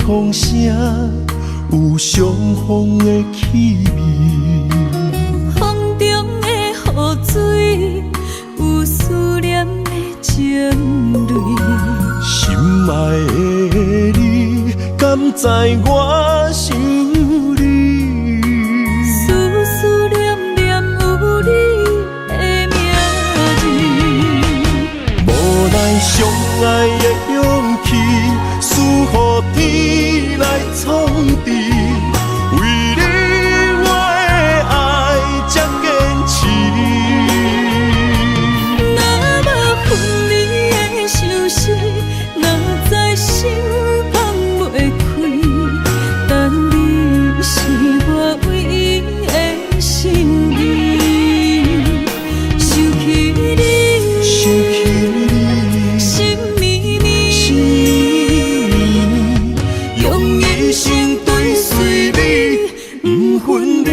风声有相逢的气味，风中的雨水有思念的情泪。心爱的你，敢知我想你？思念念有你的名字，无奈相爱的勇气，输予天来创治。为你我的爱才坚持。若无分离的相思，哪知心放袂开。但你是我唯一的心意，想起你，心绵绵，用一生追随你，不分离。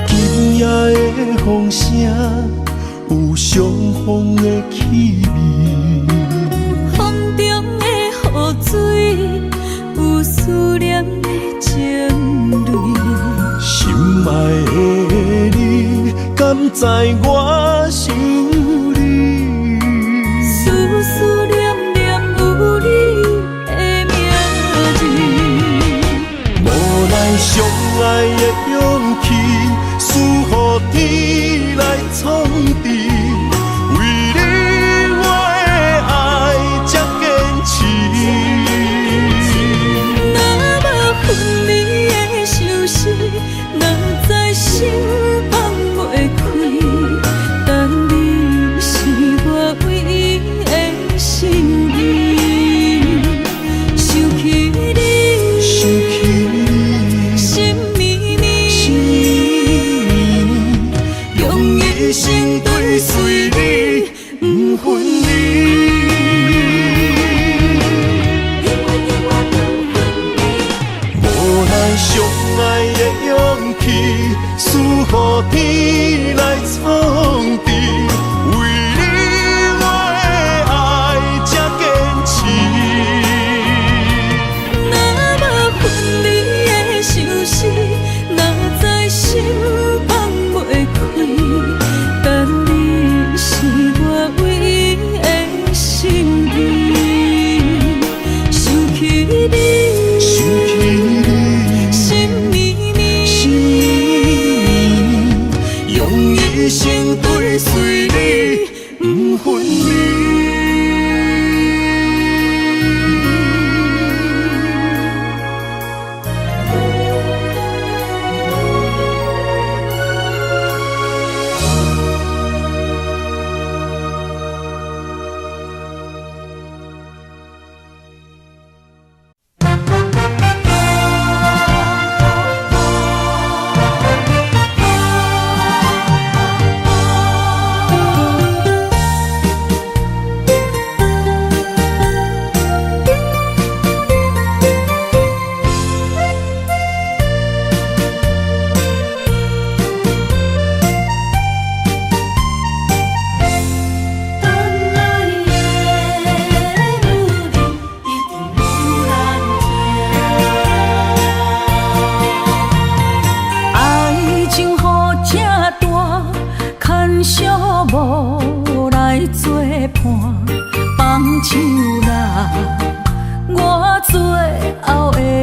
今夜的风声有相逢的气味，风中的雨水有思念的情泪。心爱的你，敢知我想你？思念念有你的名字，无奈相爱的勇气，输予天来创治。为你我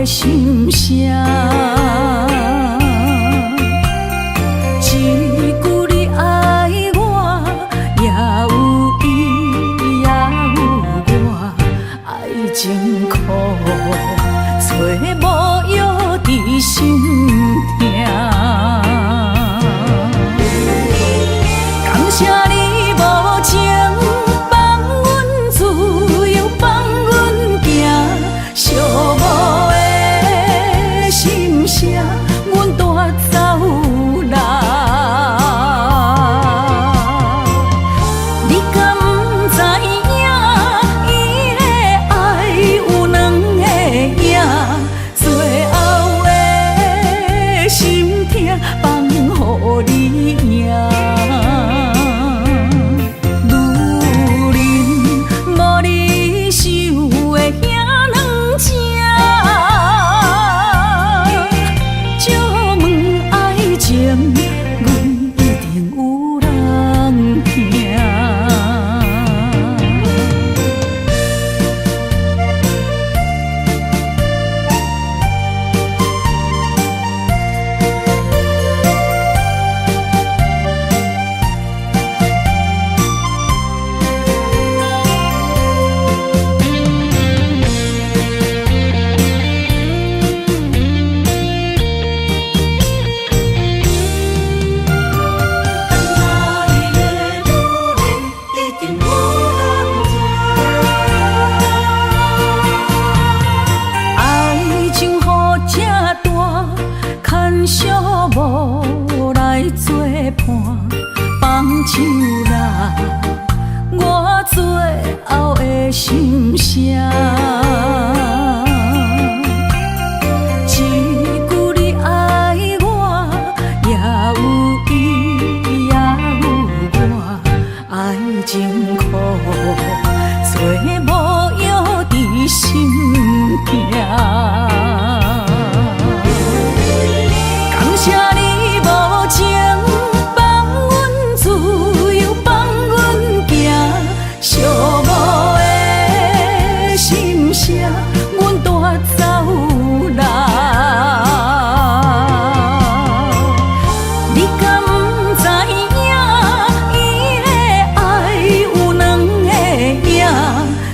心声。一句你爱我，也有伊，也有我，爱情苦，找无药伫心痛。感谢你无情，放阮自由，放阮行，寂寞的心声，阮带走人。你敢不知影，伊的爱有两个影，最后的心痛放予你赢。手啦，我最后的心声。一句你爱我，也有伊，也有我，爱情苦，找无药伫心痛。感谢你无情。阮带走人，你敢不知影？伊的爱有两个影，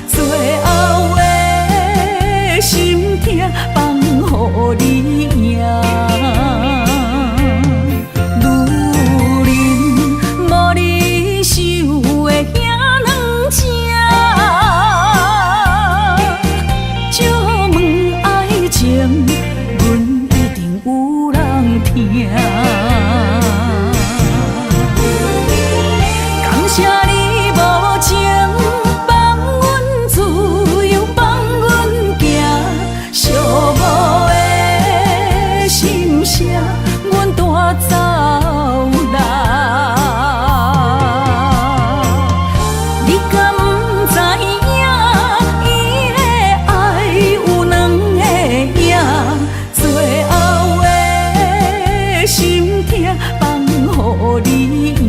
最后的心痛放予你赢。女人无你受的遐两只。阮一定有人听。感谢你无情，放阮自由，放阮行，寂寞的心声，阮带走人。你敢不知影？伊的爱有两个影，最后的心痛放予你赢。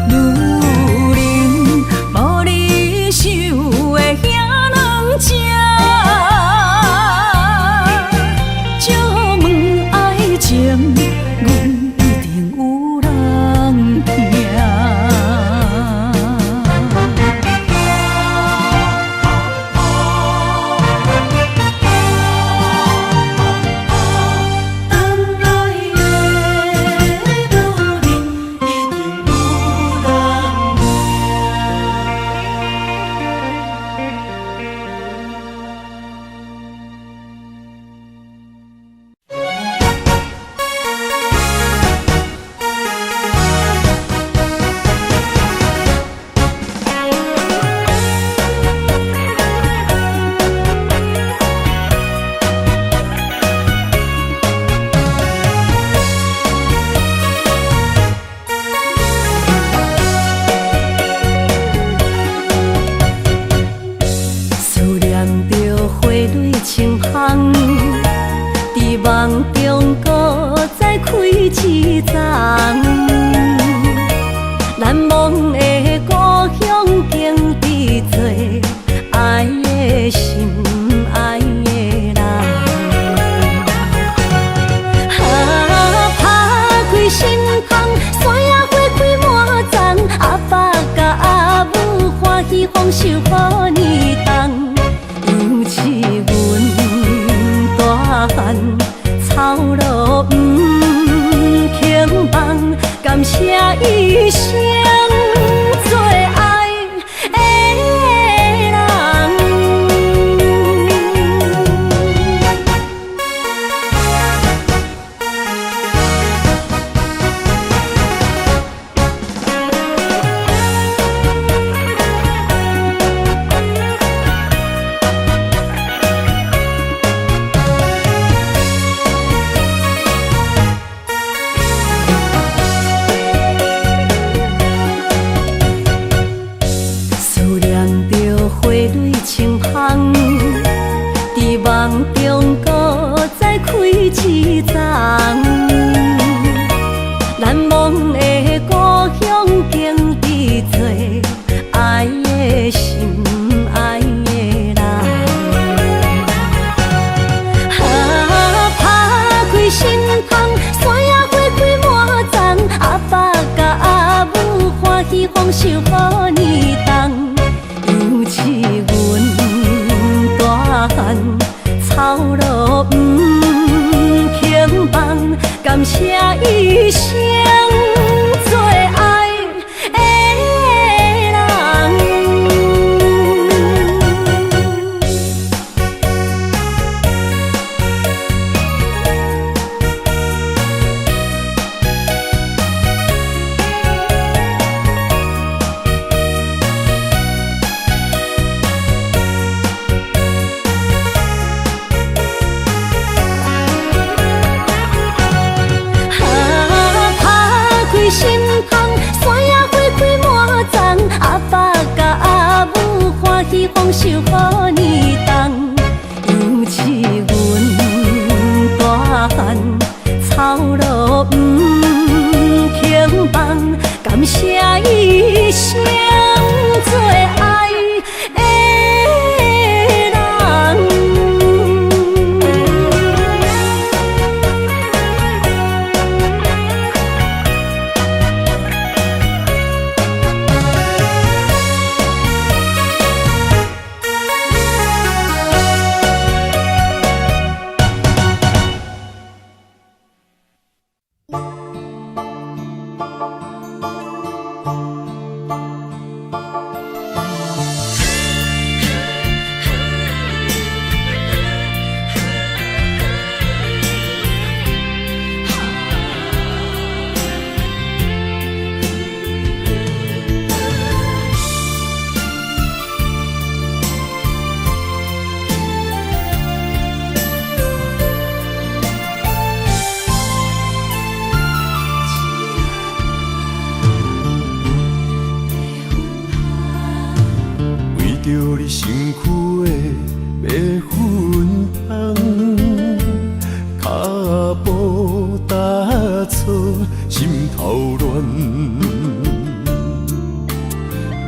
女人无你受的遐两只，借问爱情，阮一定有人听。梦中搁再开一丛，难忘的故乡经历做爱的心丰收予年冬，尤是阮大汉操劳不轻放，感谢一生做爱的人。梦中搁再开一丛，难忘的故乡经历做爱的心，爱的人。打开心窗，山野花开满丛，阿爸甲阿母欢喜丰收予年冬，尤是阮大汉操劳不轻放，感谢一生做爱的人。心窗，山野花开满丛，阿爸甲阿母欢喜丰收予年冬，尤是阮大汉操劳不轻放，感谢一生做爱的人。着你身躯的白粉香，脚步踏错，心头乱。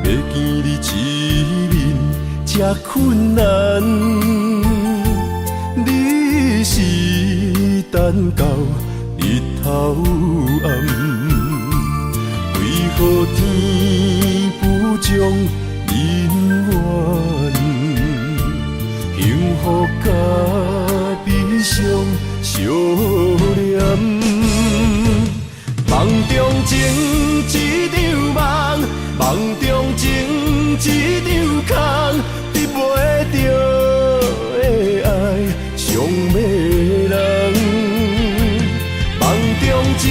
要见你一面这困难，你是等到日头暗，为何天不将？因缘，幸福甲悲伤相连，梦中情一场梦，梦中情一场空，得袂着的爱上迷人。梦中情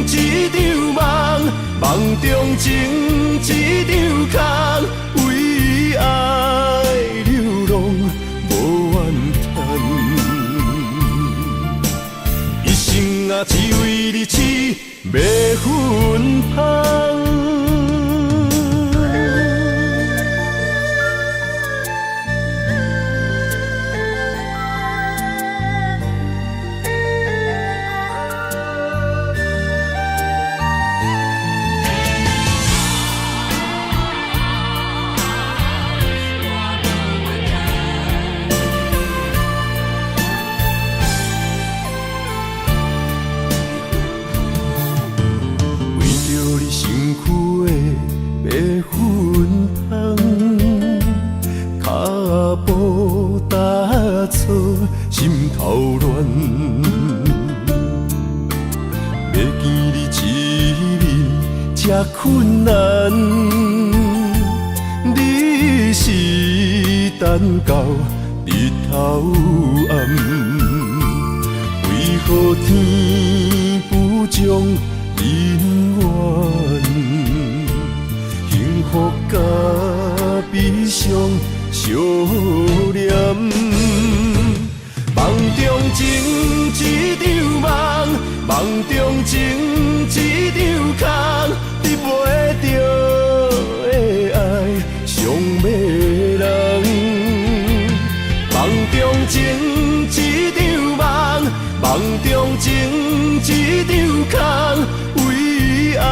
一场梦，梦中情一场空。为爱流浪无怨叹，一生啊只为你痴迷芬芳。等到日头暗，为何天不将人怨？幸福甲悲伤相连，梦中情一场梦，梦中情一场空，你袂着的爱上迷人。梦中情一场梦，梦中情一场空，为爱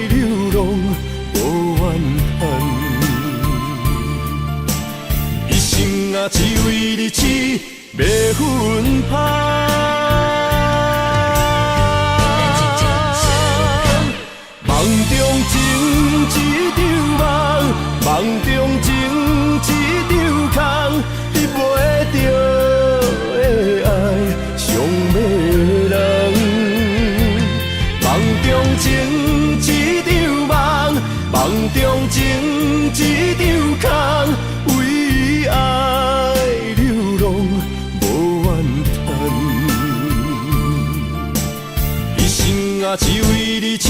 流浪无怨叹。一生啊，只为你痴，袂分芳。梦中情一场梦，梦中情一场空，你袂着的爱上迷人。梦中情一场梦，梦中情一场空，为爱流浪无怨叹。一生啊，只为你痴，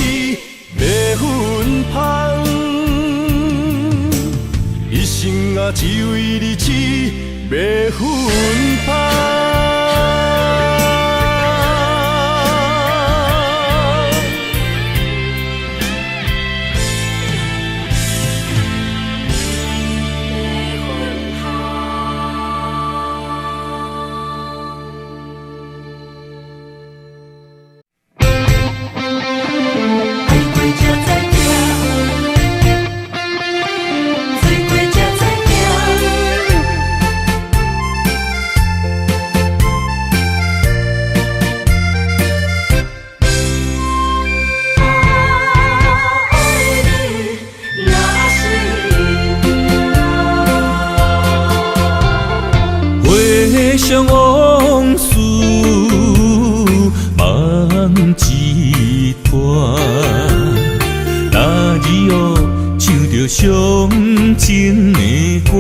袂分芳。一生啊，只为你痴，袂分芳。想往事梦一段，那日后唱着伤情的歌。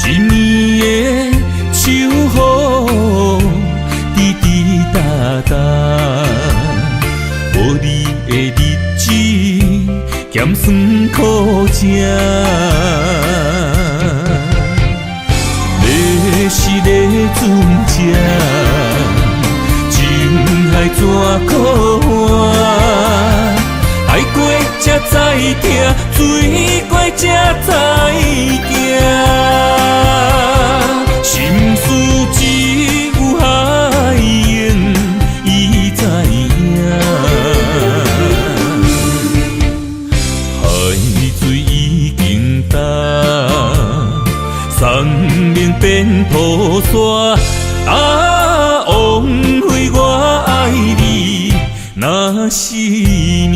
一年的秋雨滴滴答答，无你的日子咸酸苦涩。是个船只，情海怎可换？爱过才知疼，水过才知行。心事只有海涌，伊知影。海水已经干。生命变雨伞，枉费我爱你那是命。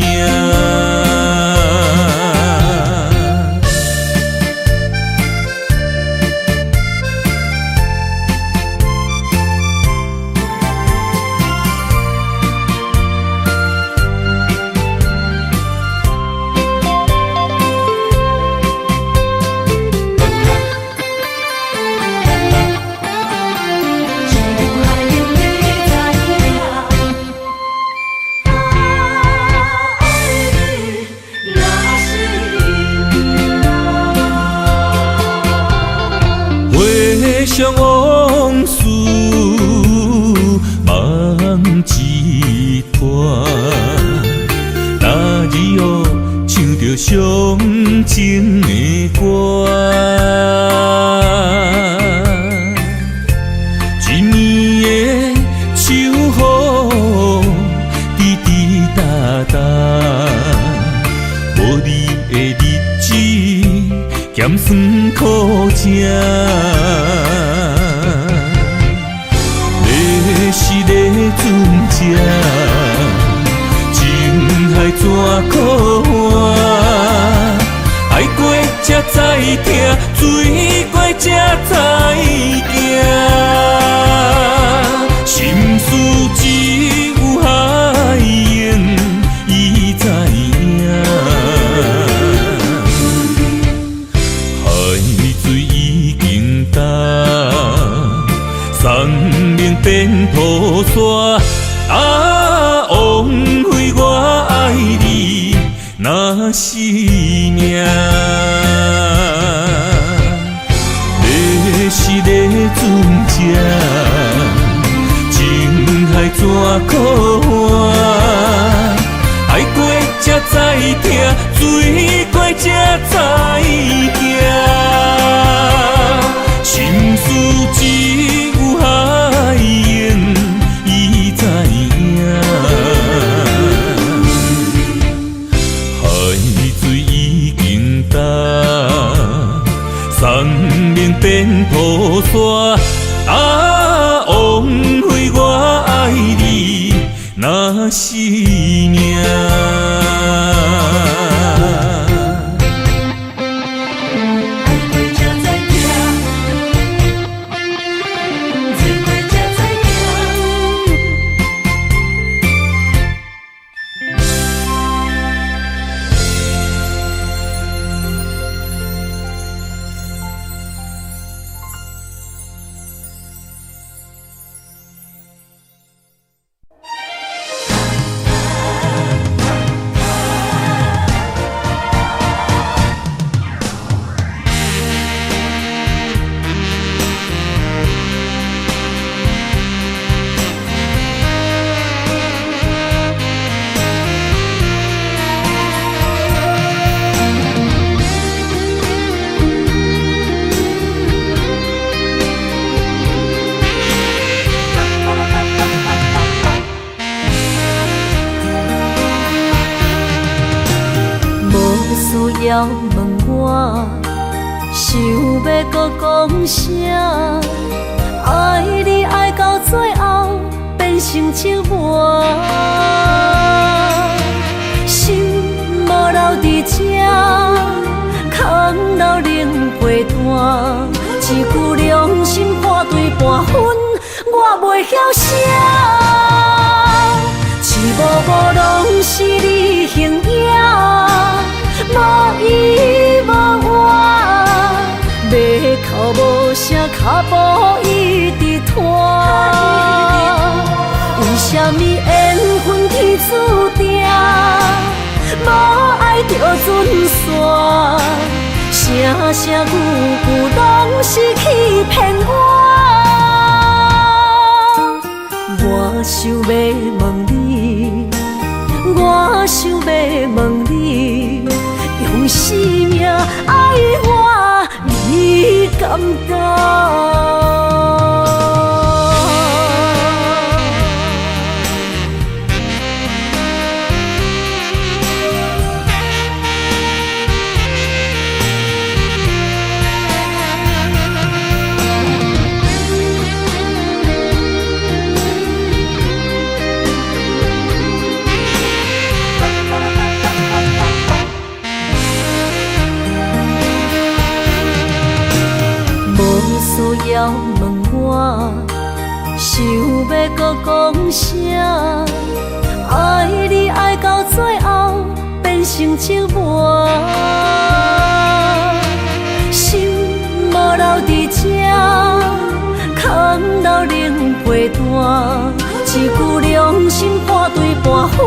想往事梦一段，那日后唱着伤情的歌。一年的秋雨滴滴答答，无你的日子咸酸苦涩。是个船只，情海怎可换？爱过才知疼，水过才知行。心事只有海涌，伊知影。若是命。要是咧船只，情海怎可换？爱过才知疼，水过才知行。心事只有海燕伊知影，海水已经干，山明变土沙。啊，枉费我爱你，若是命。要问我，想要搁讲啥？爱你爱到最后变成寂寞，心无留伫这，空留冷陪伴。一句良心半对半分，我袂晓写。一幕幕拢是你形影。无依无我，要哭无声，脚步一直拖。为什么缘分天注定，无爱就准线？声声句句拢是欺骗我。我想要问你，我想要问你。用生命爱我，你敢讲？要问我，想要搁讲啥？爱你爱到最后变成寂寞，心无留伫这，空留冷陪伴。一句良心半对半分，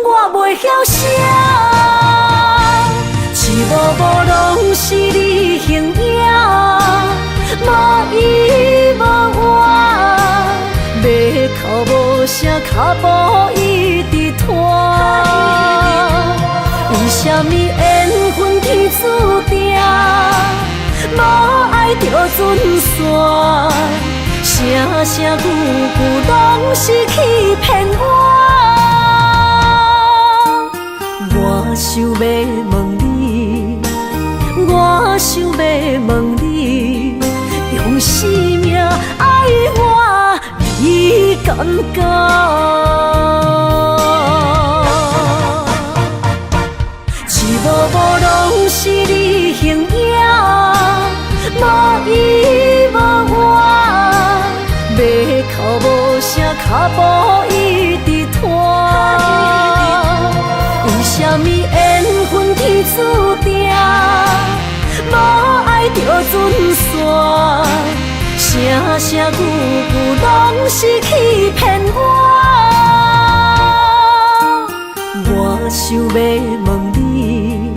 我袂晓写。一幕幕拢是你形影。无依无我，要哭无声，脚步一直拖。为什么缘分天注定，无爱就准线？声声句句拢是欺骗我。我想要问你，我想要问你。用生命爱我，你敢讲？一幕幕拢是你形影，无依无我，要哭无声，脚步一直拖。为什么缘分天注定？无爱就准线，声声句句拢是欺骗我。我想要问你，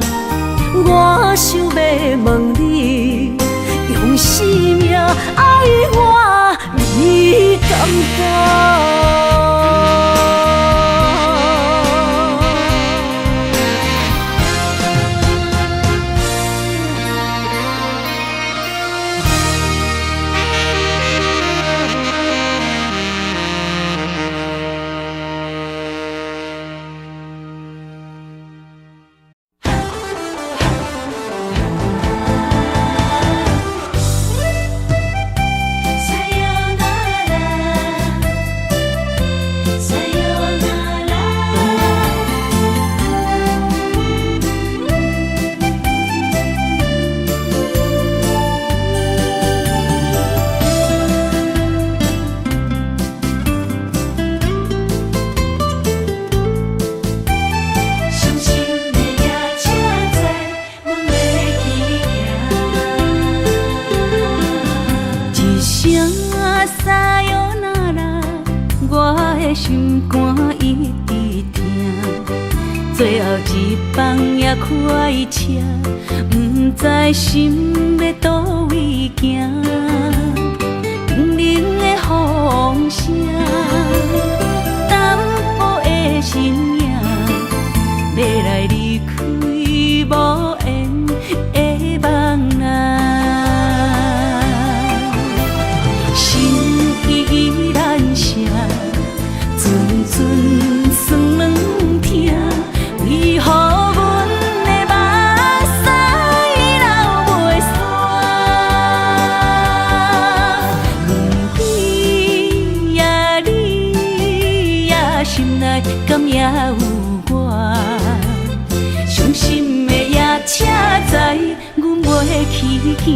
我想要问你，用生命爱我，你敢不？心肝一直疼，最后一放也开车，不知心要倒位行。冷冷的风声，淡薄的身影，要来离开无缘的梦啊，心依然舍。阵酸软疼，为何阮的目屎流袂煞？轮回呀，你呀，心内敢也有我？伤心的夜车载，阮袂去行。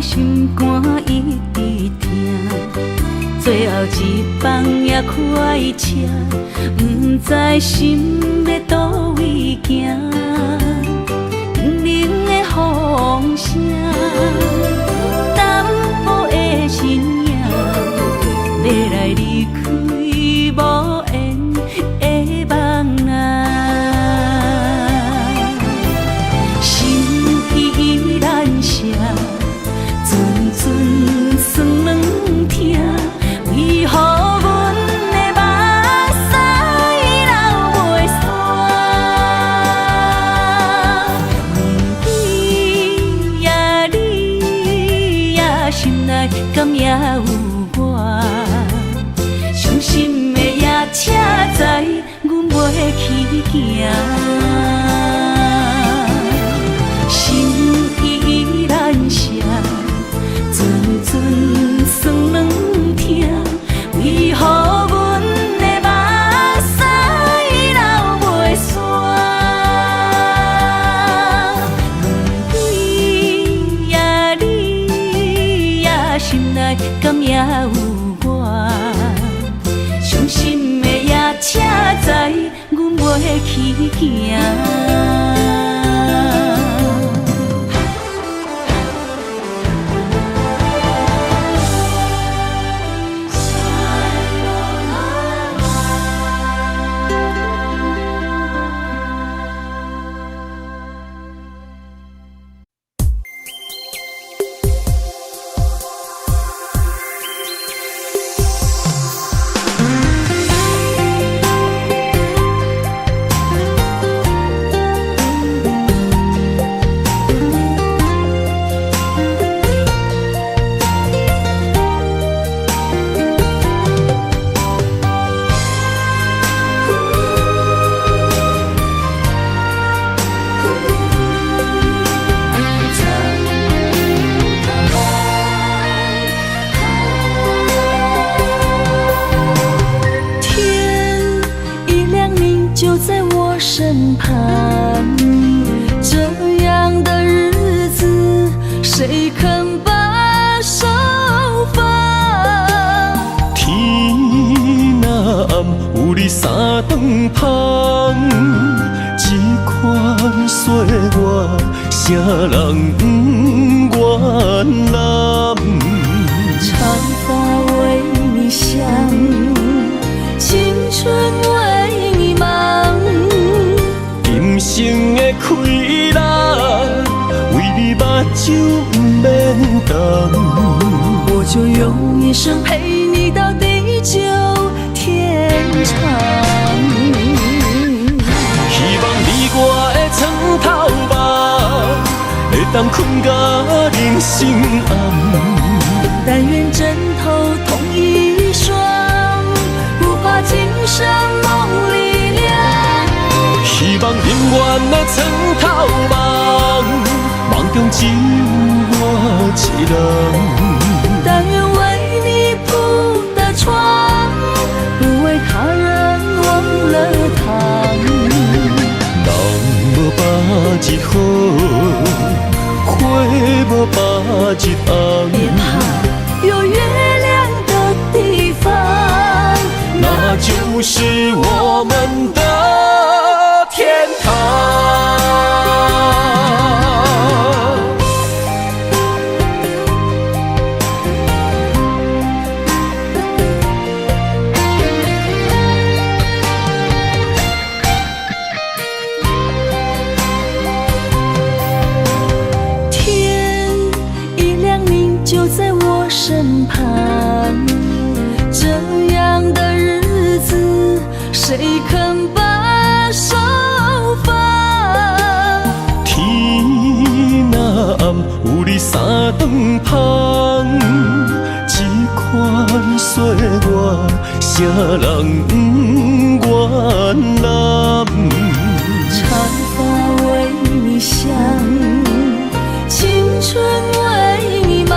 心肝一直疼，最后一放也开车，不知心要倒位行。冷冷的风声，淡薄的身影，要来离开无缘的梦啊，心依然舍。阵酸软疼，为何阮的目屎流袂煞？轮回呀，你呀，心内敢也有我？伤心的夜车载，阮袂去行。心依然舍。阵酸软疼，为何阮的目屎流袂煞？轮回呀，你呀，心内敢也有我？伤心的夜车载，阮袂去行。啥人不原谅？长发为你香，青春为你忙。今生的快乐，为你目睭不免干。我就用一生陪你到地久天长。希望你我的床头梦，会当困到人生暗。但愿枕头同一双，不怕今生梦里凉。希望永远的床头梦，梦中只有我一人。但愿为你铺的床，不为他人忘了糖。人无百日好，花无百日红。别怕，有月亮的地方，那就是我们的天堂。天一亮，你就在我身旁。这样的日子，谁肯把手放？天若暗，有你三顿香，这款岁月，谁人不原谅？长发为你香，青春为你忙。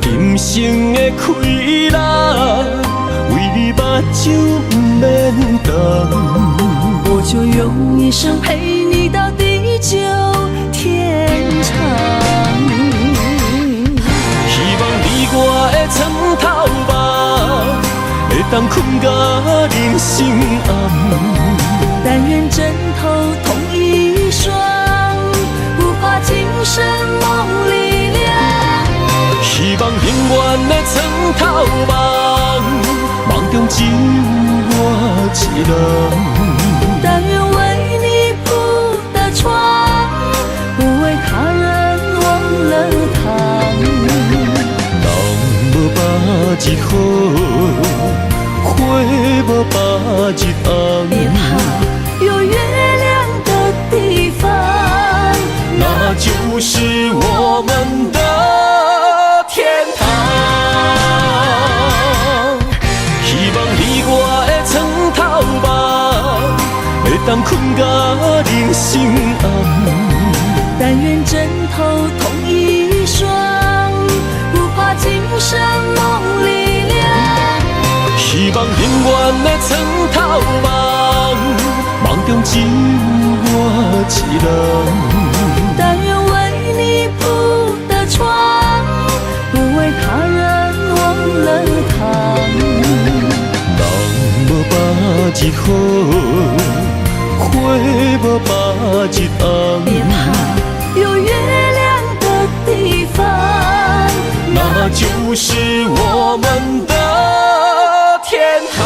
今生的快乐，为你目睭不免干。我就用一生陪你到地久天长。希望你我的床头梦，会当困到人生暗。但愿枕头同一双，不怕今生梦里凉。希望永远的床头梦，梦中只有我一人。但愿为你铺的床，不为他人忘了糖。人无百日好，花无百日红。别怕，有月亮的地方，那就是我们的天堂。希望你我的床头梦，会当困到人生暗。但愿枕头同一双，不怕今生梦里凉。希望永远的床头梦，梦中只有我一人。但愿为你铺的床，不为他人忘了糖。人无百日好，花无百日红。别怕，有月亮的地方，那就是我们的天堂。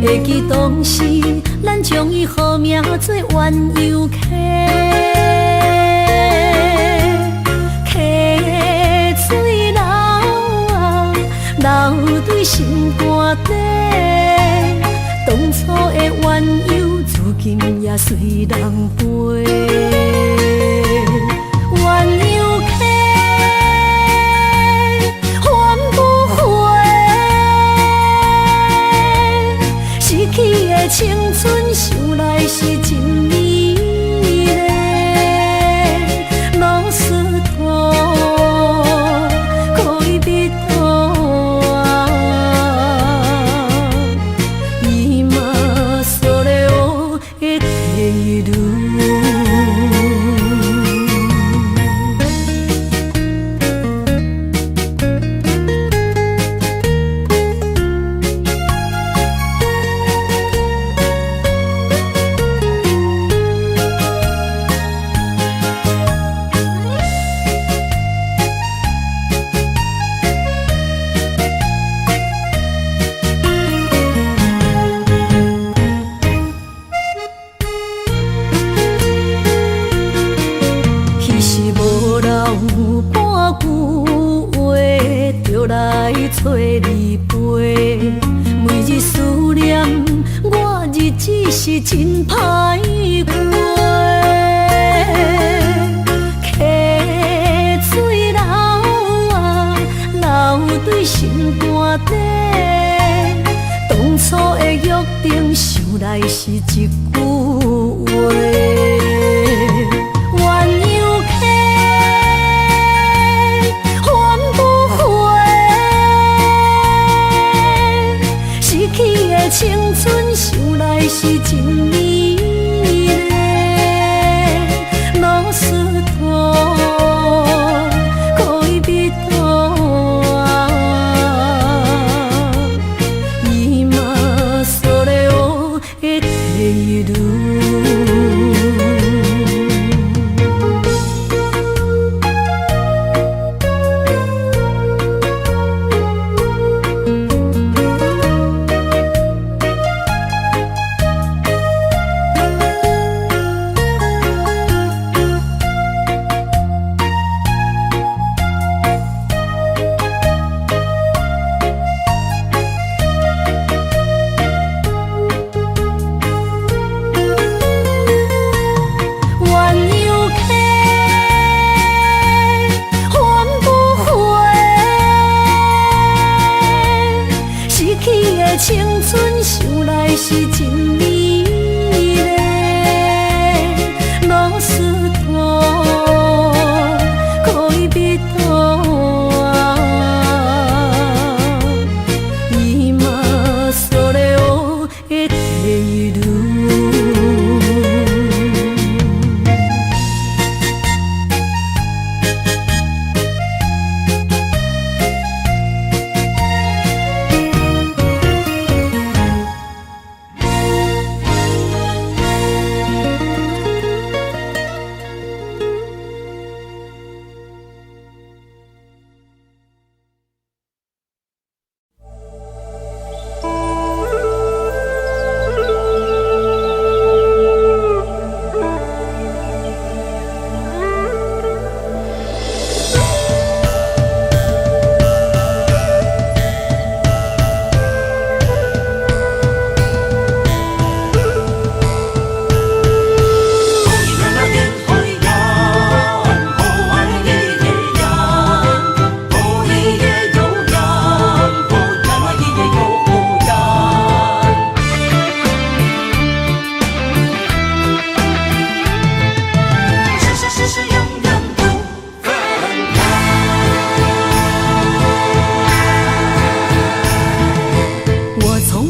会记当时，咱将伊好名做鸳鸯客。留对心肝底。当初的缘由，如今也随人飞。鸳鸯客，还不回。失去的青春，想来是真美丽。老师徒，可以别途啊，伊嘛所了的退路。找你陪，每日思念，我日子是真歹过。溪水流啊，流对心肝底。当初的约定，想来是一句话。青春想来是真美丽，老师徒可以别途啊，伊嘛所了的退路。青春想来是真美丽，老师徒可以别途啊，伊嘛所了的退路。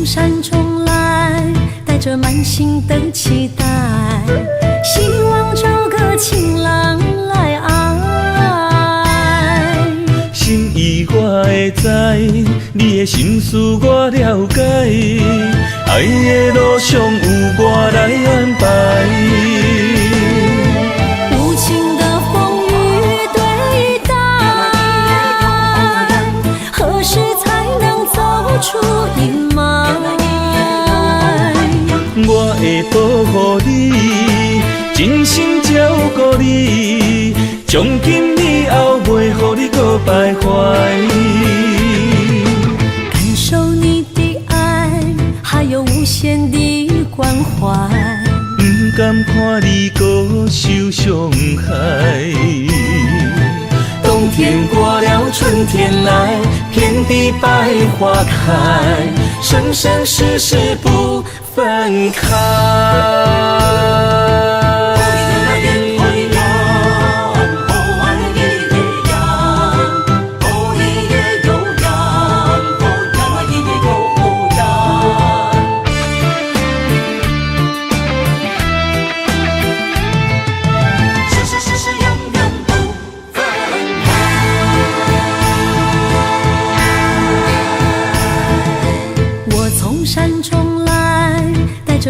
山中来，带着满心的期待，希望找个情郎来爱。心意我会知，你的心思我了解，爱的路上有我来安排。无情的风雨对待，何时才能走出阴霾？我会保护你，真心照顾你，从今以后袂予你搁徘徊。地百花开，生生世世不分开。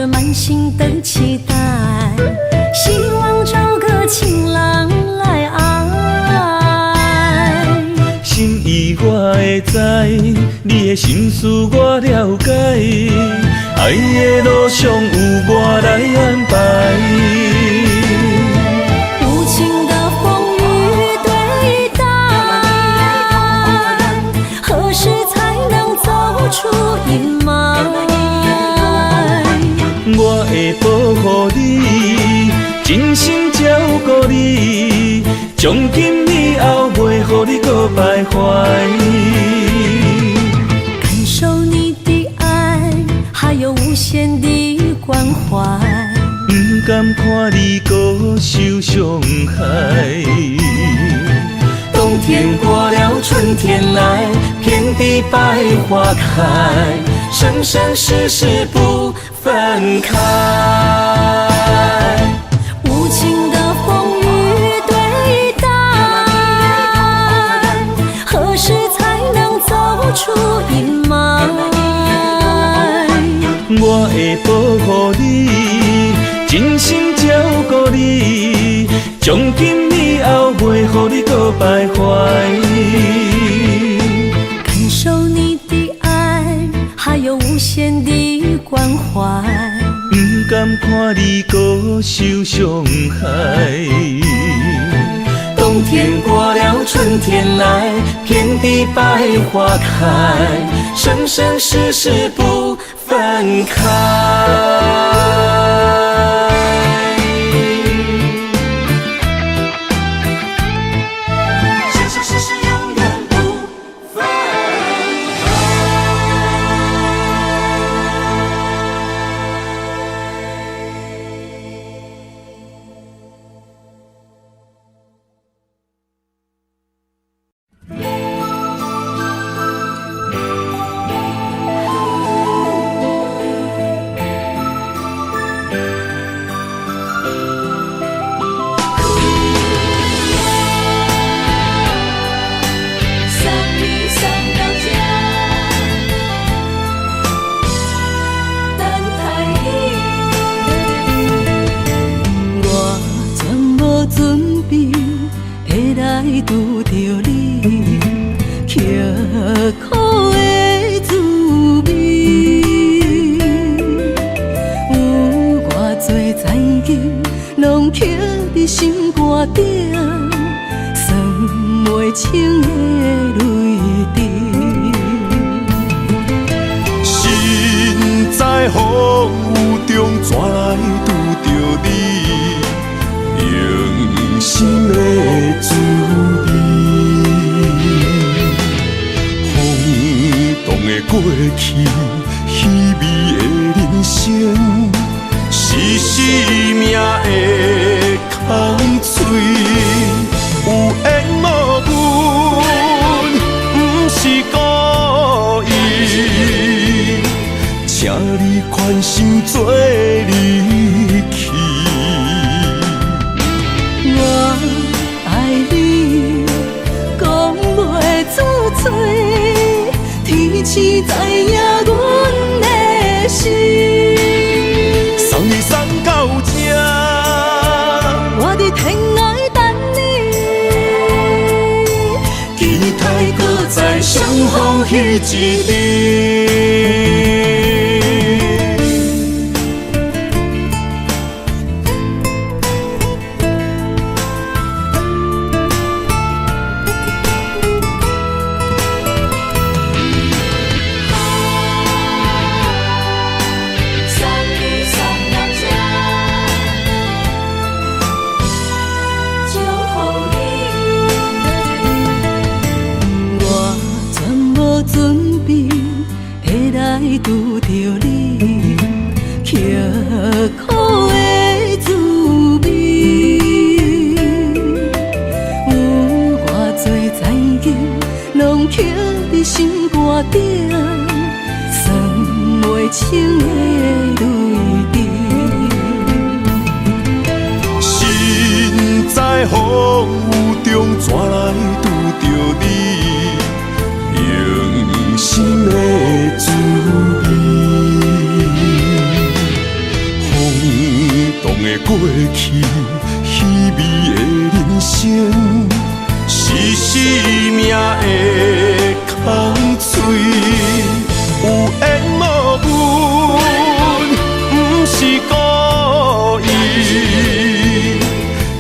满心的期待，希望找个情郎来爱。心意我会知，你的心思我了解，爱的路上有我来安排。无情的风雨对待，何时才能走出阴霾？我会保护你，真心照顾你，从今以后袂予你搁徘徊。感受你的爱，还有无限的关怀。不甘看你搁受伤害。冬天过了，春天来，遍地百花开，生生世世不分开。无情的风雨对待，何时才能走出阴霾？我会保护你，真心照顾你，从今以后袂予你搁徘徊。感受你的爱，还有无限的关怀。不甘看你搁受伤害。冬天过了，春天来，遍地百花开，生生世世不分开。拄着你，刻苦的滋味，有偌多知己，拢刻伫心肝顶，算袂清的泪滴。心在风雨中，怎来拄着你？用心的滋味，轰动的过去，稀微的人生，是生命的空嘴，有缘无分，不是故意，请你宽心做离去。我爱你，讲袂出嘴，天赐知影阮的心。送你送到这，我伫天涯等你，期待搁再相逢彼一日。准拄着你，刻苦的滋味。有偌多灾境，拢刻伫心肝顶，算袂清的泪滴。心在风雨中，怎来拄着你？用心的滋味，风动的过去，稀微的人生，是生命的空嘴，有缘无分，不是故意，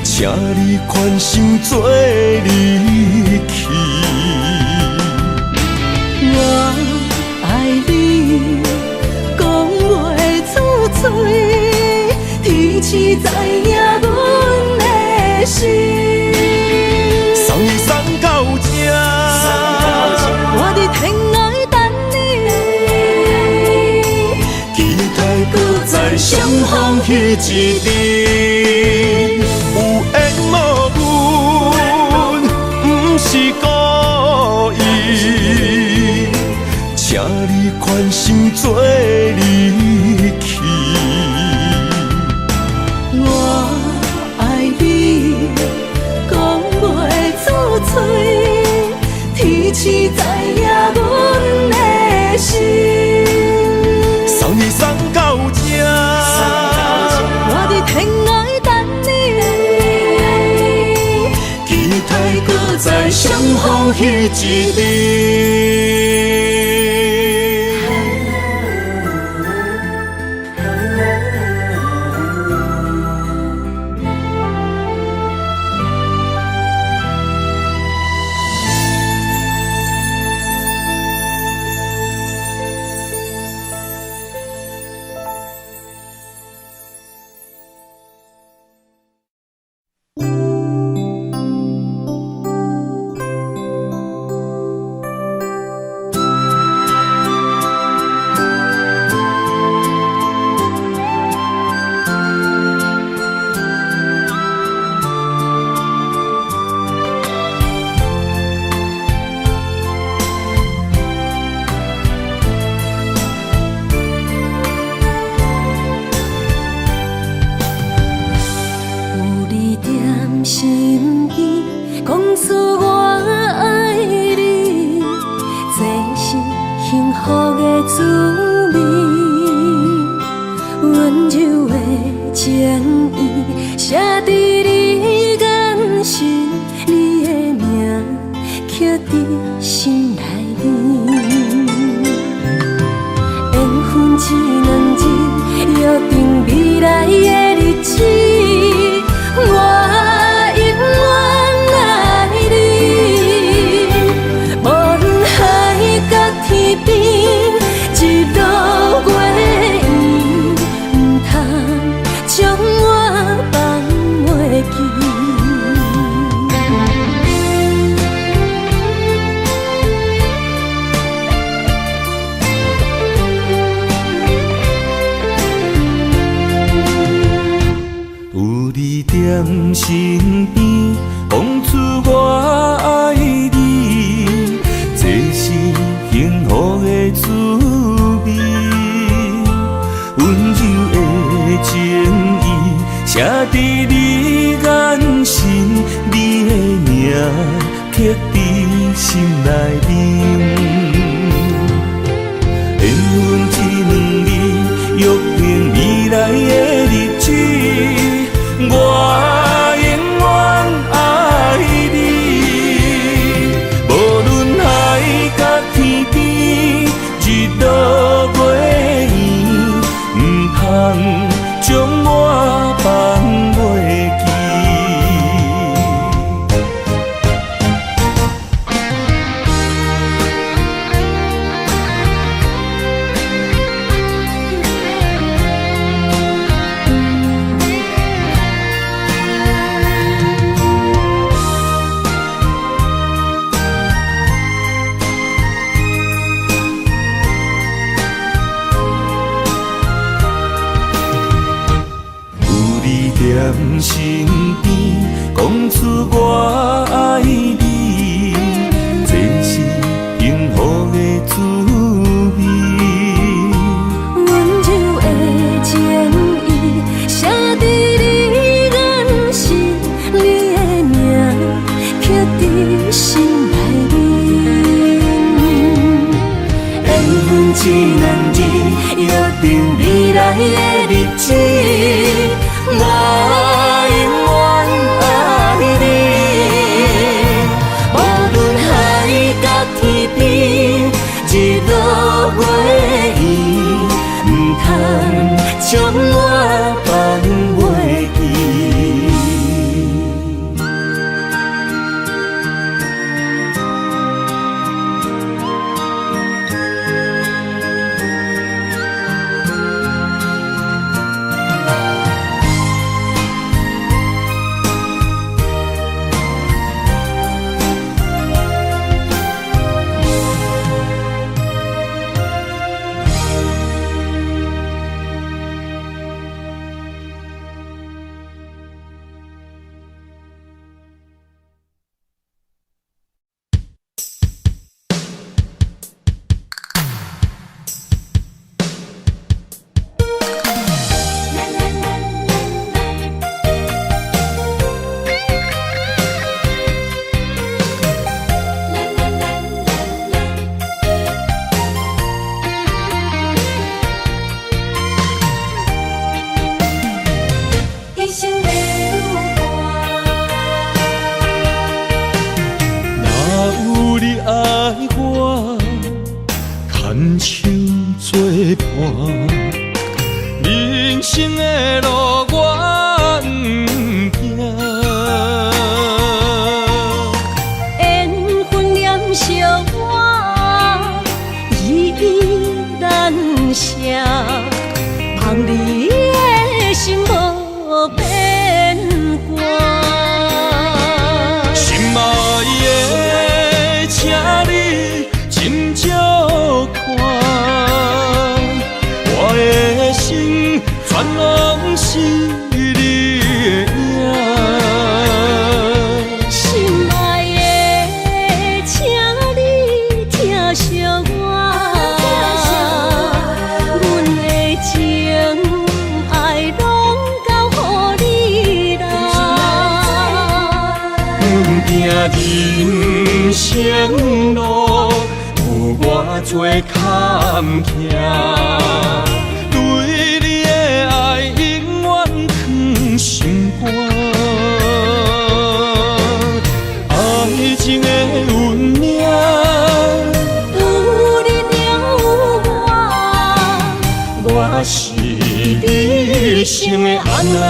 请你宽心做离去。我爱你，讲袂出嘴，天赐知影阮的心。送你送到这，我伫天涯等你，期待搁再相逢彼一日。有缘无分，不是故意，请你宽心做离去。我爱你，讲袂出嘴，天赐知影阮的心。送你送到这，我伫天涯等你，期待搁再相逢彼一日。身边讲出我爱你，这是幸福的滋味。温柔的情意写伫你眼神，你的名刻伫心内面。缘分一两日，约定未来的日子。我永远爱你，无论海角天边，日落月圆，不通将我放袂记。定未来的日子，我永远爱你。无论海角天边，日落月圆，唔通将我放袂记。人生的路我不行，缘分念惜我依依难舍，望你的心无变卦。心爱的，请你斟酌看。我的心全拢是你的影，心爱的，请你疼惜我，阮的情爱拢交予你啦。行人生路有偌多坎坷。对你的爱永远藏心肝，爱情的运命，有你了我是你生的安那。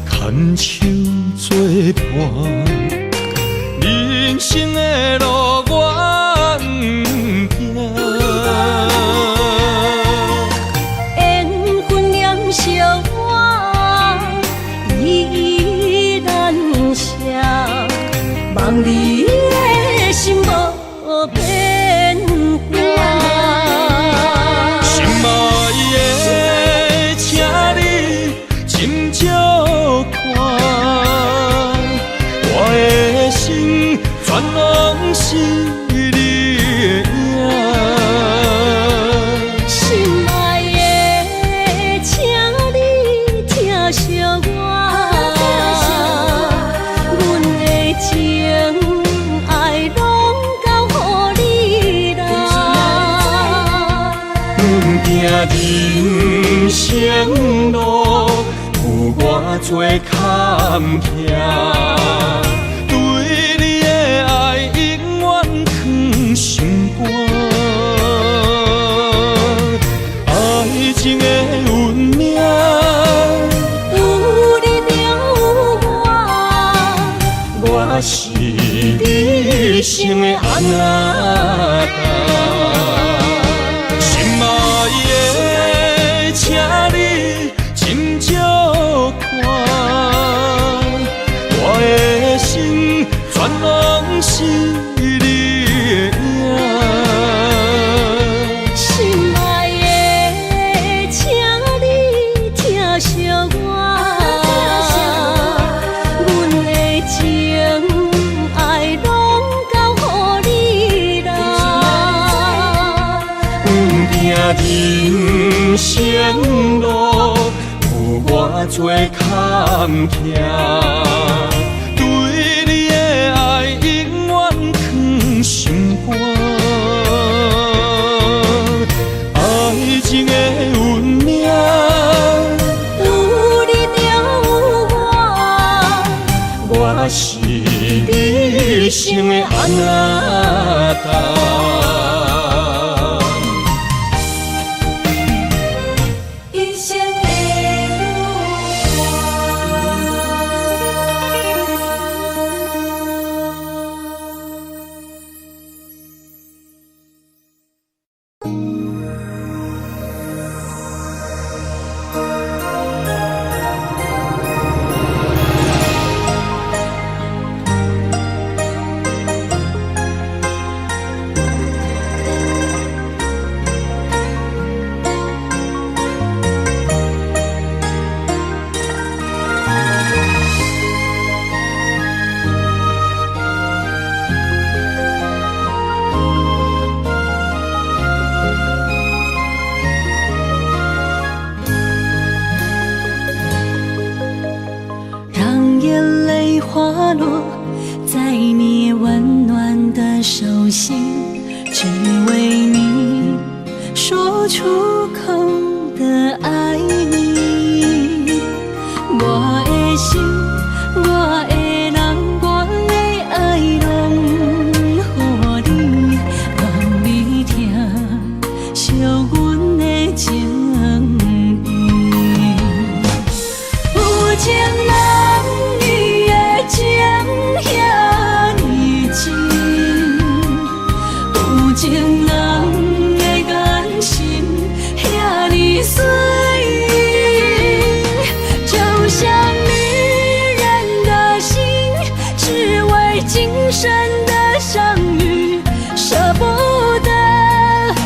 牵手作伴，人生的路我不行。缘分念惜我依依难舍，望你的心无变卦。心爱的，请你斟酌看，我的心全拢是你的影。心爱的，请你疼惜我，阮的情爱拢交予你啦。行人生路有偌多坎坷，对你的爱永远藏心肝，爱情的运命，有你了我是你生的安那。心爱的，请你斟酌看，我的心全拢是你的影。心爱的，请你疼惜我，阮的情爱拢人生路有偌多坎坷，对你的爱永远藏心肝。爱情的运命，有你有我，我是你生的安那达。一生的让眼泪滑落在你温暖的手心，只为你说出口的爱你。我的心，我的人，我的爱拢予你，望你听，惜阮的情意。有情人你的情遐尼真，有情人的眼神遐尼水，就像女人的心，只为今生的相遇，舍不得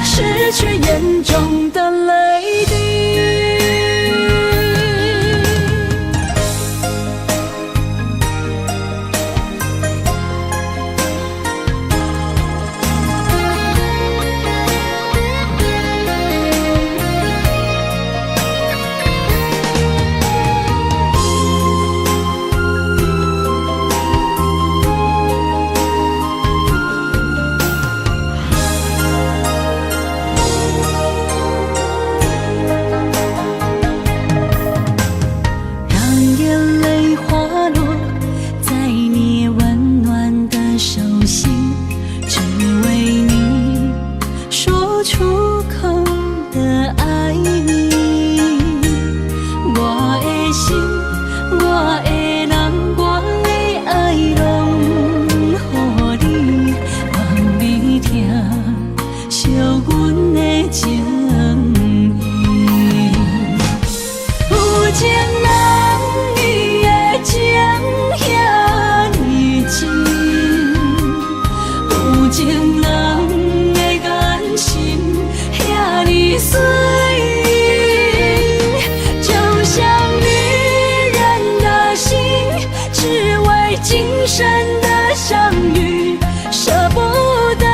失去眼中的泪滴。让眼泪滑落在你温暖的手心，只为你说出口的爱你。我的心，我的人，我的爱拢予你，望你听，惜阮的情意。有情人你的情遐尼真，有情人的眼神遐尼水，就像女人的心，只为今生的相遇，舍不得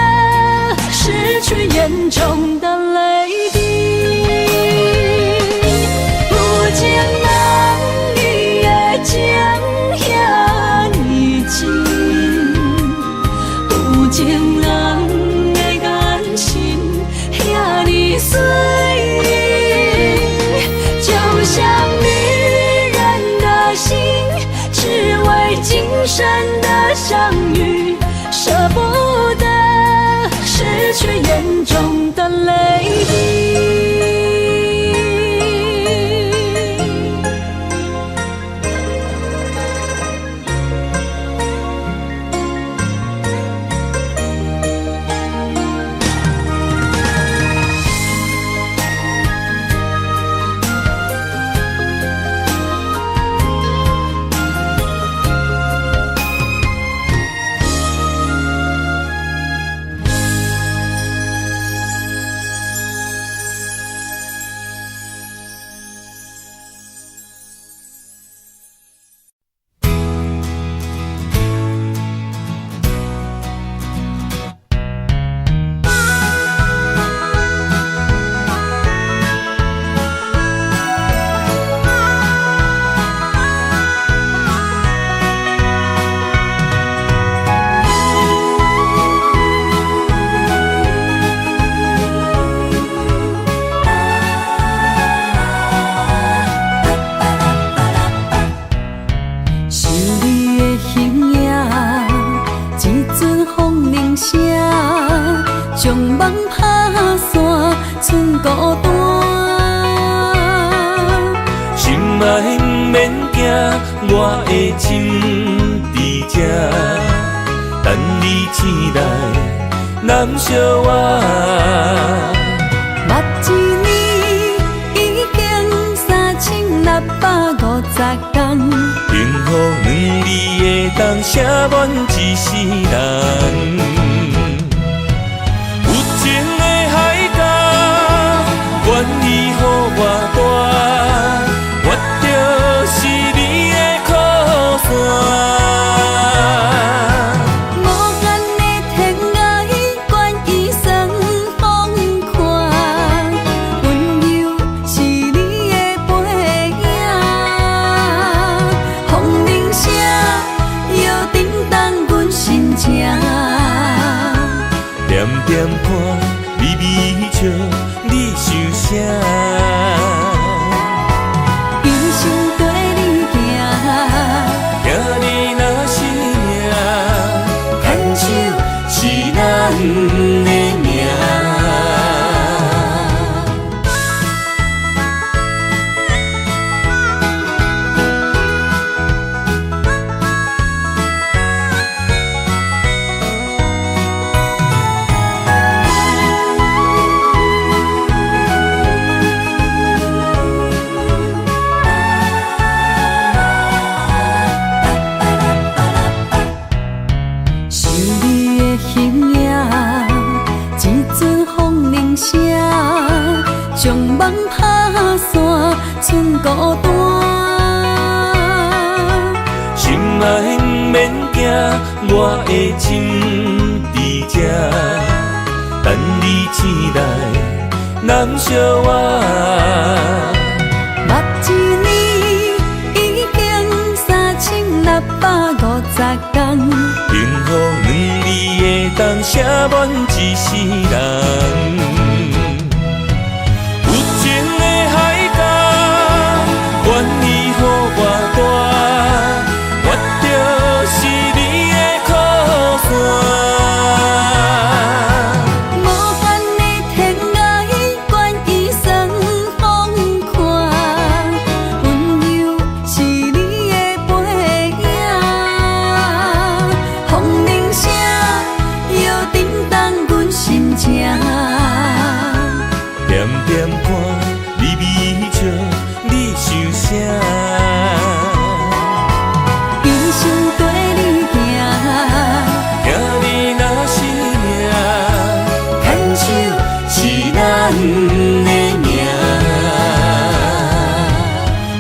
失去眼中的泪滴。有情人你的情遐尼真，有情人的眼神遐尼水，就像女人的心，只为今生的相遇，舍不得失去眼中的泪滴。一阵风铃声，将梦拍散，剩孤单。心爱不免惊，我的心伫这，等你醒来，难相我。目一年已经3650天，幸福两字会当写满一世人。有情的海角，愿意予我大，我就是你的靠山。无限的天涯，愿意算风看，温柔是你的背影。风铃声摇叮当阮心情，点点看，微微笑，你想啥？一生跟你行，行你若是命，牵手是咱的命。想你的形影，一阵风铃声，将梦拍散，剩孤单。心爱不免惊，我的心伫这，等你醒来，难相我。目一年已经3650天，幸福两字会当写满一世人。有情的海角，愿意予我大，我就是你的靠山。无限的天涯，愿意算风看，温柔是你的背影。风铃声摇叮当阮心情，点点看，微微笑，你想啥？一生跟你行，行你若是命，牵手是咱的命。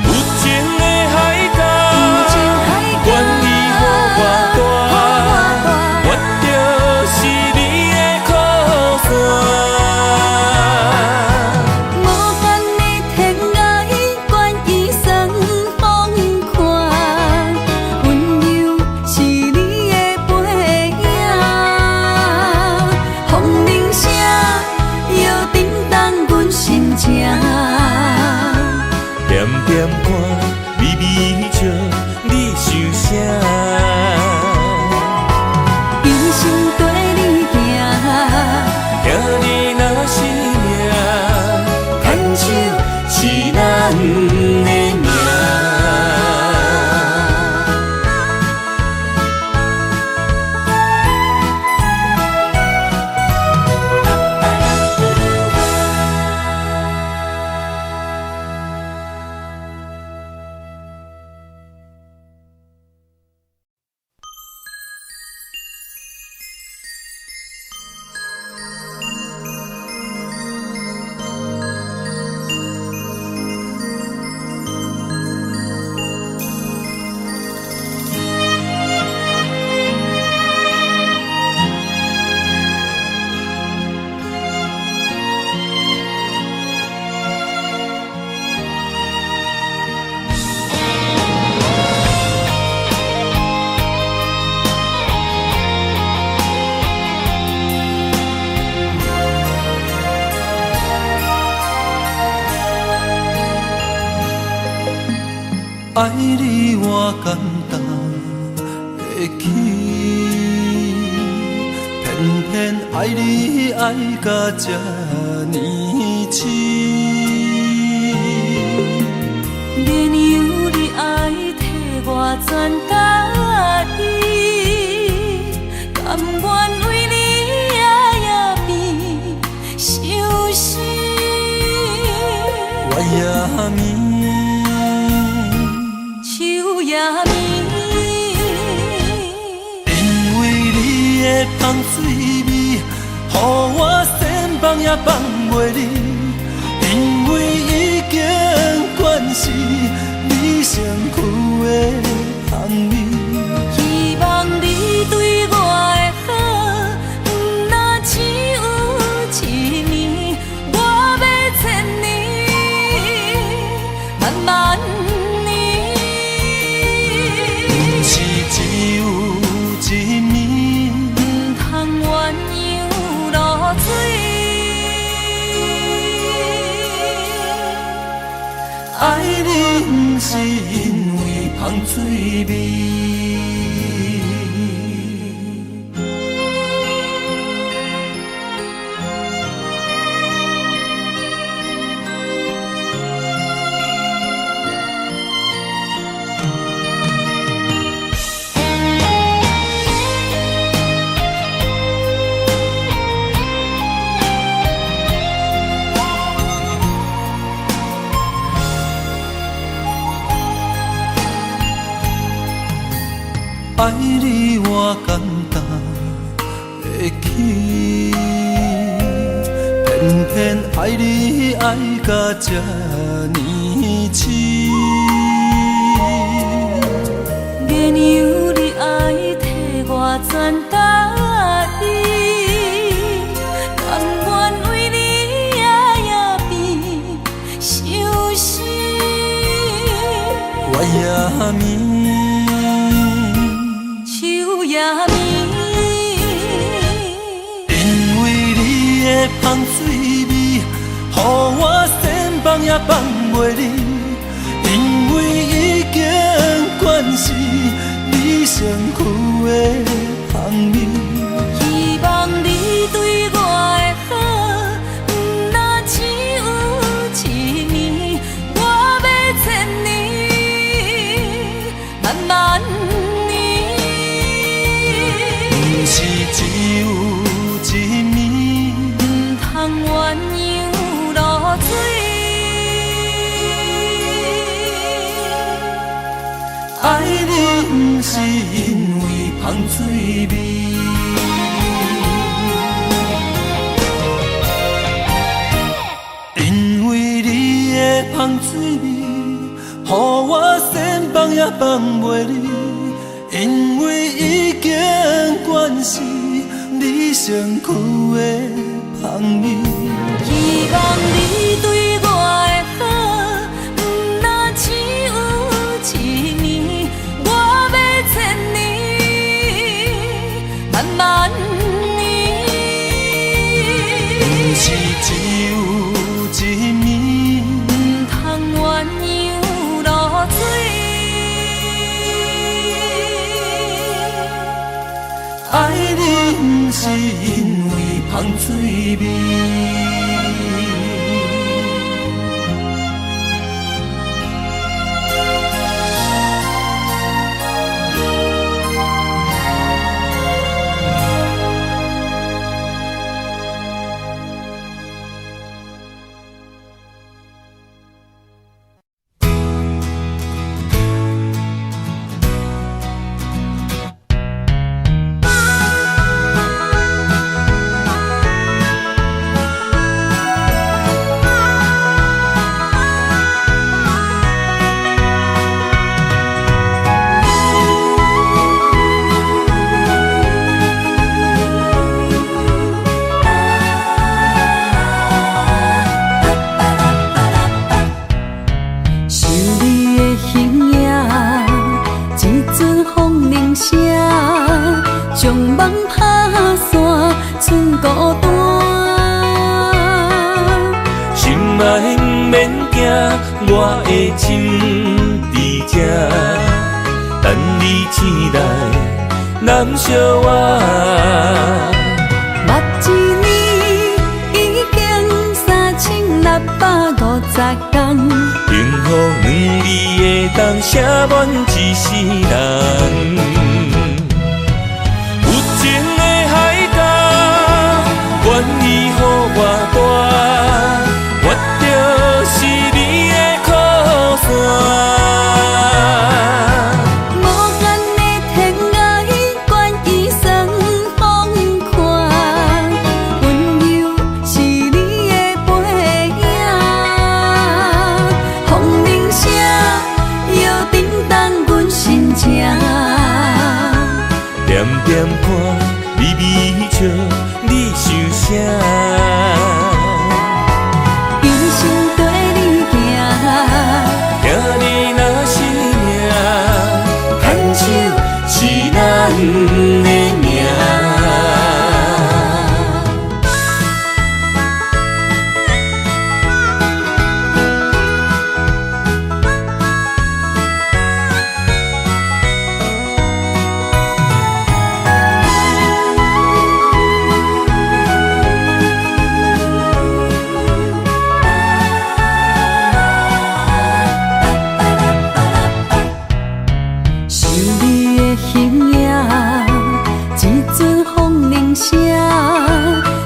有情的海角，愿意予我大，我就是你的靠山。无限的天涯，愿意算风看，温柔是你的背影。风铃声摇叮当阮心情，点点看，微微笑，你想啥？一生跟你行，行你若是命，牵手是咱的命。爱你偌简单的起偏偏爱你爱到这呢深。免由你爱替我全家己，甘愿为你夜夜变伤心。我也眠，树也眠，因为你的香水味，予我先放也放袂离。因为已经惯是你身躯的香味，希望你对我的好，不若只有一年，我要千年，万万年。不是只有一年，不通鸳鸯落水。爱你不是因为香水味。爱你我简单会起，偏偏爱你爱到这呢深。免由你爱替我全家己，甘愿为你夜夜变伤心。我也眠。也眠，因为你的香水味，予我先放也放袂离。因为已经惯是你身躯的香味，希望你对我的好，不若只有一年，我要千年，万万年。不是只有一年，不通鸳鸯落水。爱你不是因为香水味。因为你的香水味，予我先放也放袂离。因为已经惯是你身躯的香味，希望你对我的好，不若只有一年，我要千年，万万年。不是只有一年，不通鸳鸯落水。爱你不是因为香水味。我的心伫这，等你醒来，难相我。当写满一世人。有情的海角，愿意予我大，我就是你的靠山。点点看，微微笑，你想啥？一生跟你行，行你若是命，牵手是咱的命。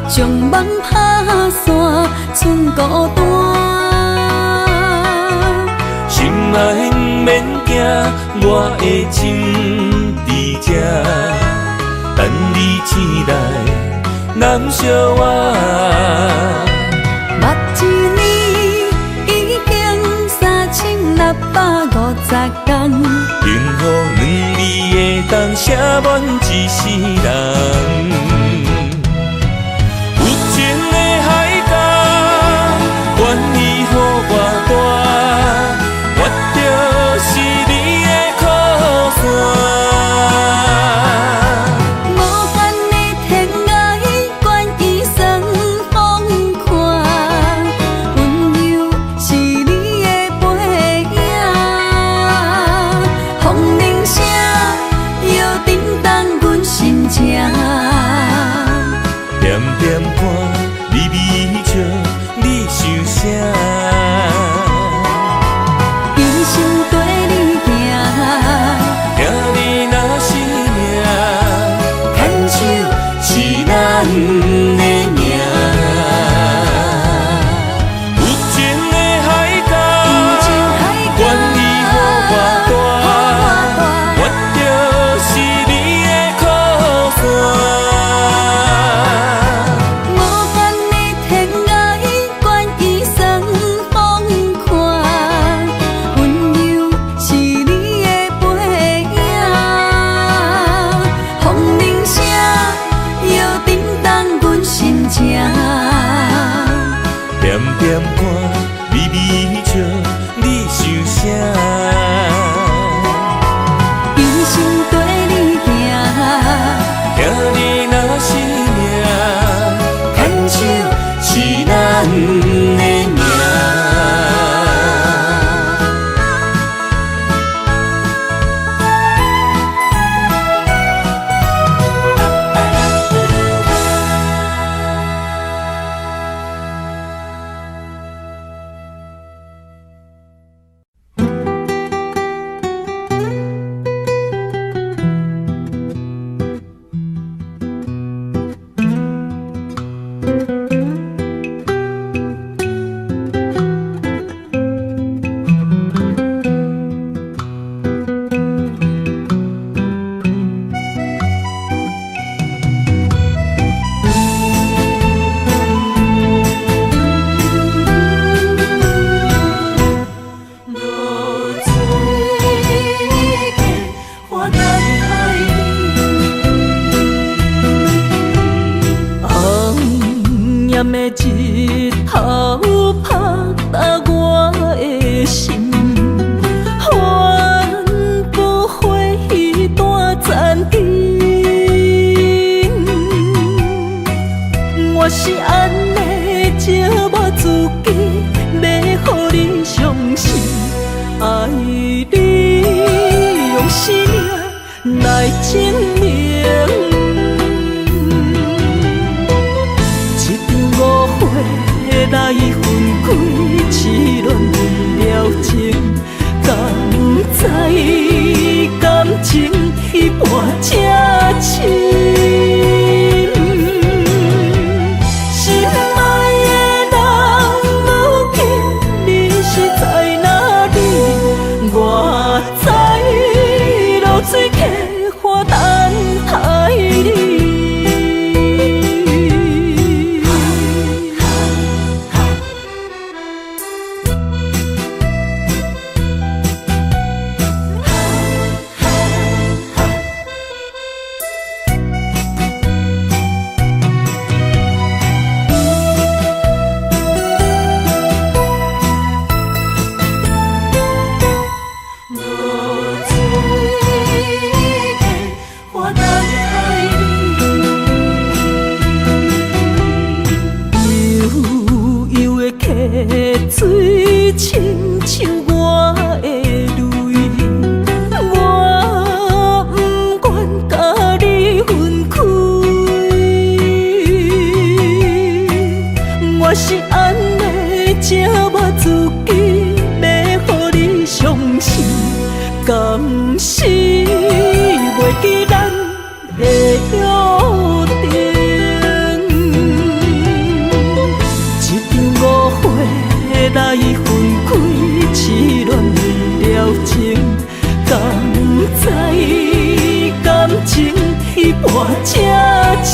将梦拍散，剩孤单。心爱不免惊，我的情伫这，等你醒来，难相我。目一年已经3650天，幸福两字会当写满一世人。愿意予我大，我就是你的靠山。无限的天涯，愿意送风看，温柔是你的背影，风铃声摇震动阮心情。点点看，微微笑。你想啥？一生跟你行，行你若是命，牵手是咱的命。有情的海角，愿意予我大，我就是你的靠山。点点看，微微笑，你想啥？一生跟你行，行你若是命，牵手是咱的命。日头拍打我的心，换不回一段残阵。我是安尼借我自己，要予你相信，爱你用生命来证明。来分开，痴恋为了情，感敢是袂记咱的约定？一场误会来分开，痴恋了情，敢知感情一半才深？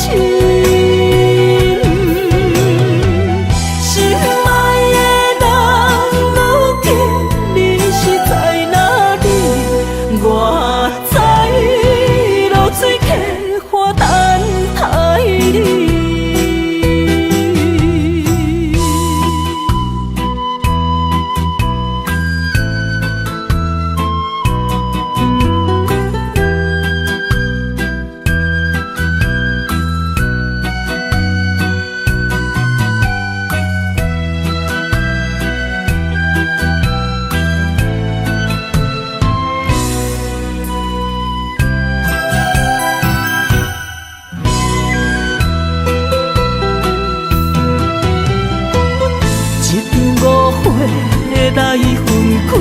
来分开，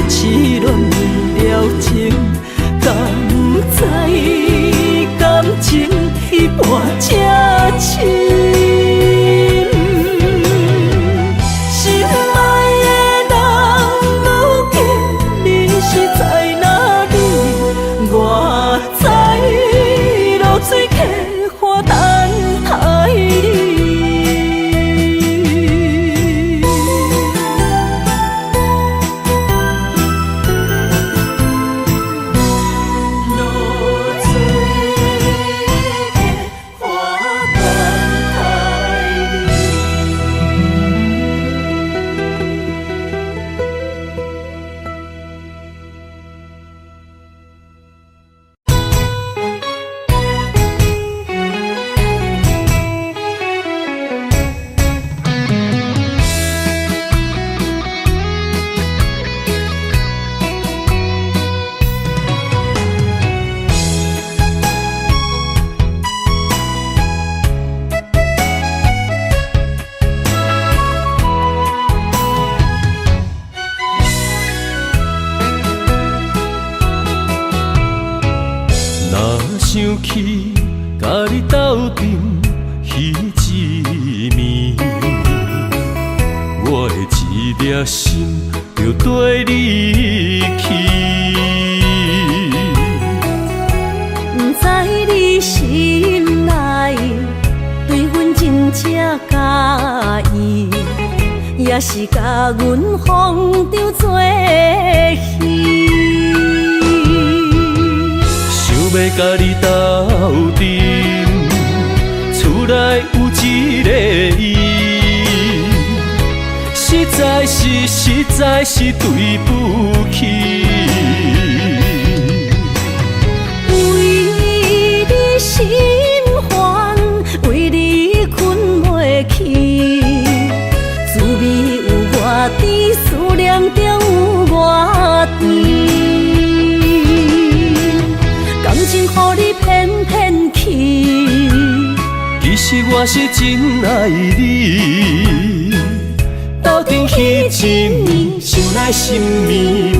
痴恋了情，敢知感情一半才深？心爱的人，如今你是在哪里？我在露水客花等待你。想起甲你斗阵彼一暝，我的一粒心就跟你去。不知你心内对阮真正介意，也是甲阮放着做戏。要甲你斗阵，厝内有一个伊，实在是对不起。为你心烦，为你困袂去，滋味有偌甜，思念就有偌甜。感情予你骗骗去，其实我是真爱你，斗阵彼一暝，想来心绵绵。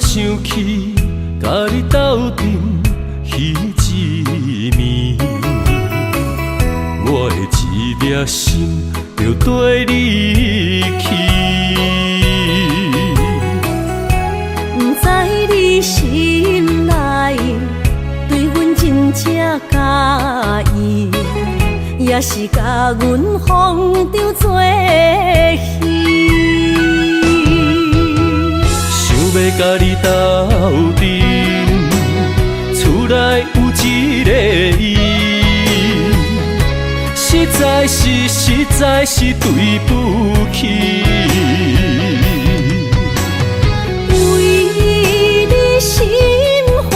想起甲你斗阵彼一暝，我的一粒心就跟你去。不知你心内对阮真正介意，也是甲阮放着做戏。要甲你斗阵，厝内有一个伊，实在是对不起。为你心烦，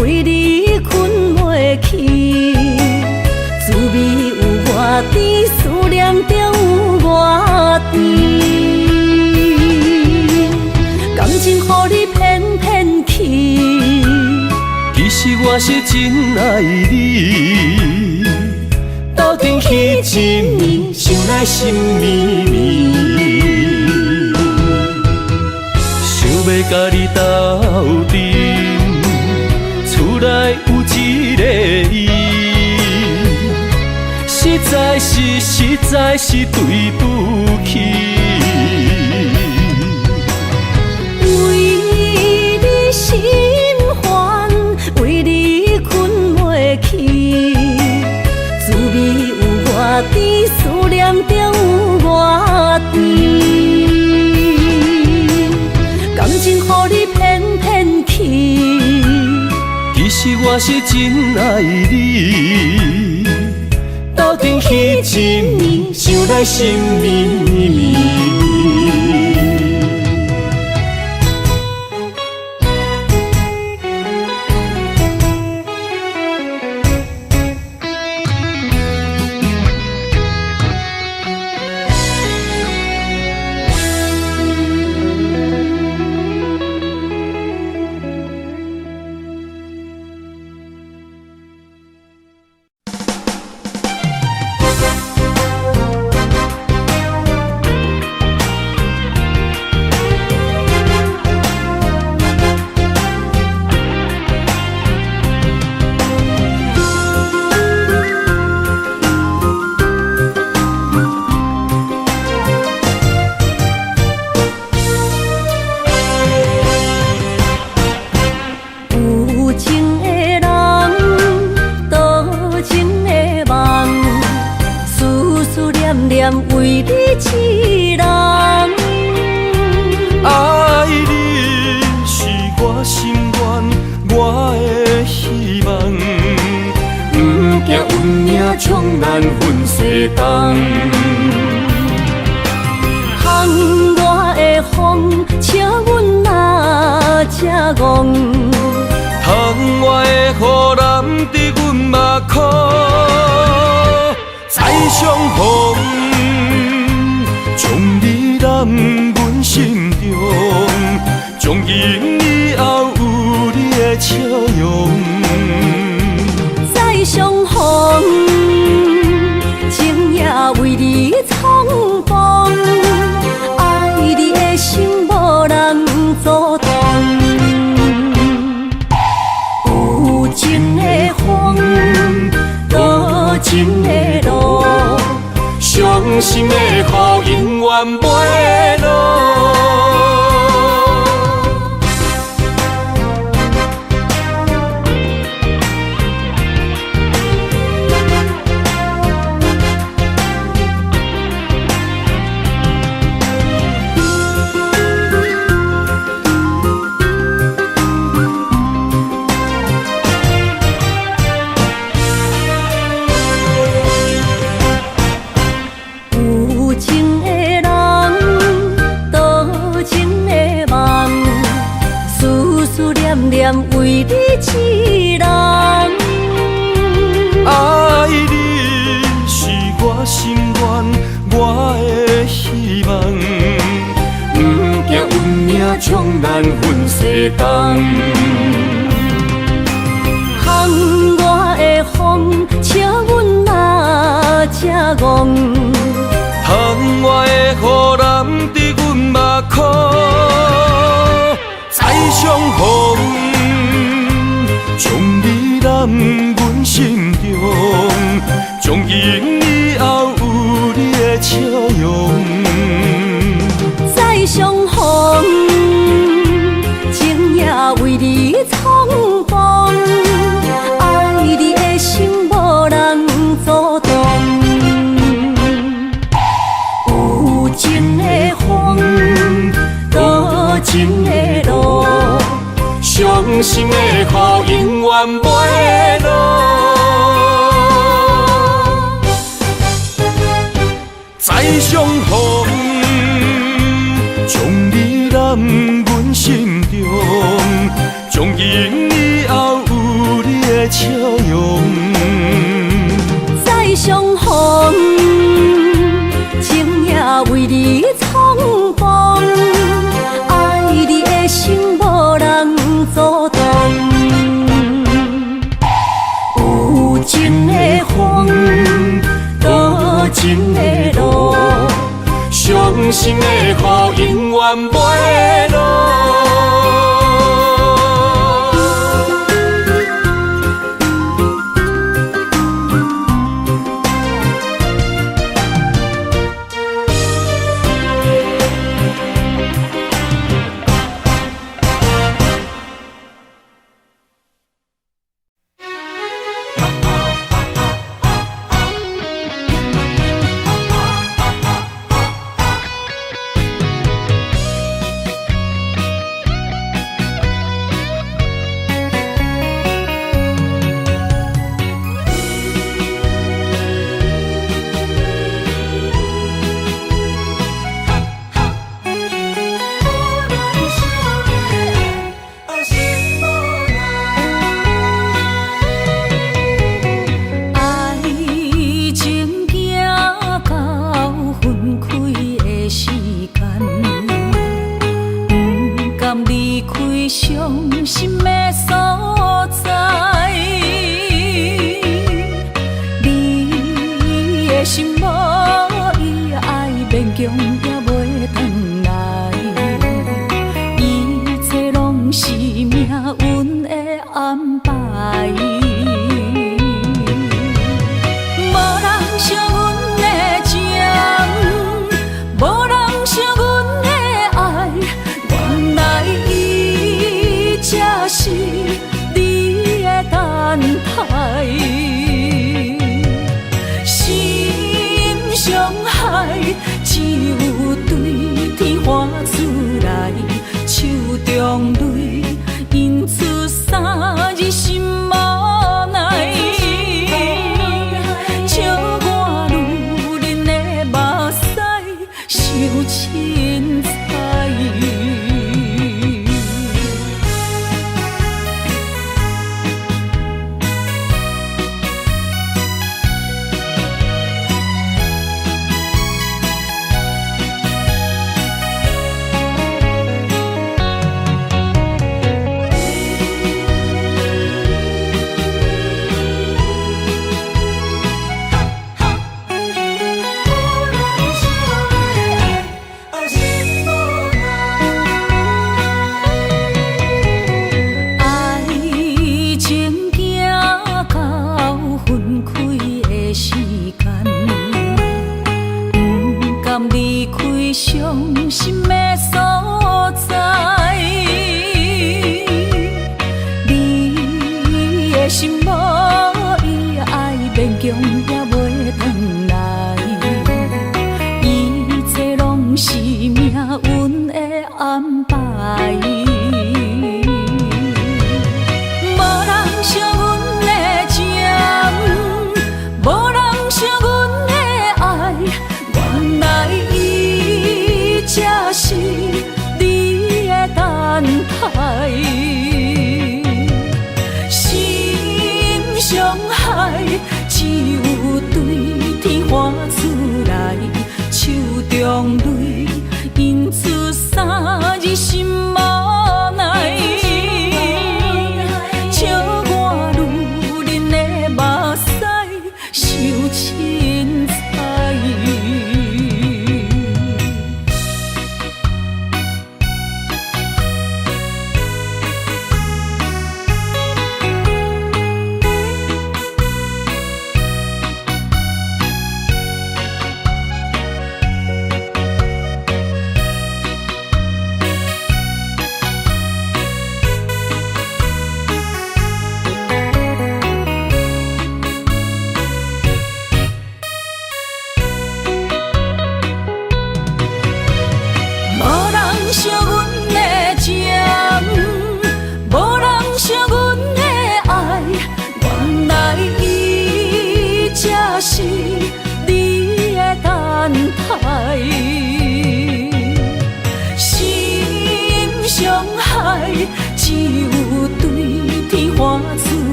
为你困袂去，滋味有偌甜，思念就有偌甜。我是真爱你。斗阵彼一暝，想来心绵绵，想要甲你斗阵，厝内有一个伊，实在是对不起。为你心烦，为你困袂去，滋味有偌甜，思念就有偌甜。感情予你骗骗去，其实我是真爱你。斗阵彼一暝，想来心绵绵。为你一人，爱你是我心愿，我的希望。不惊运命冲咱分西东，窗外的风笑阮哪只戆，窗外的雨淋伫阮目眶，再相逢。将你揽阮心中，从今以后有你的笑容。再相逢，情也为你苍茫，爱你的心无人阻挡。有情的风，多情的路。伤心的雨永远袂落。为你一人，爱你是我心愿，我的希望。不惊运命冲咱分西东，窗外的风笑阮哪只戆，窗外的雨淋伫阮目眶，再相逢。将你揽阮心中，从今以后有你的笑容。再相逢，情也为你苍茫，爱你的心无人阻挡。有情的风，多情的路。伤心的雨永远袂落，再相逢，将你揽阮心中，从今以后有你的笑容。再相逢，情也为你苍茫，爱你的心无人阻挡。心的路，伤心的雨永远不会落。心无伊爱勉强。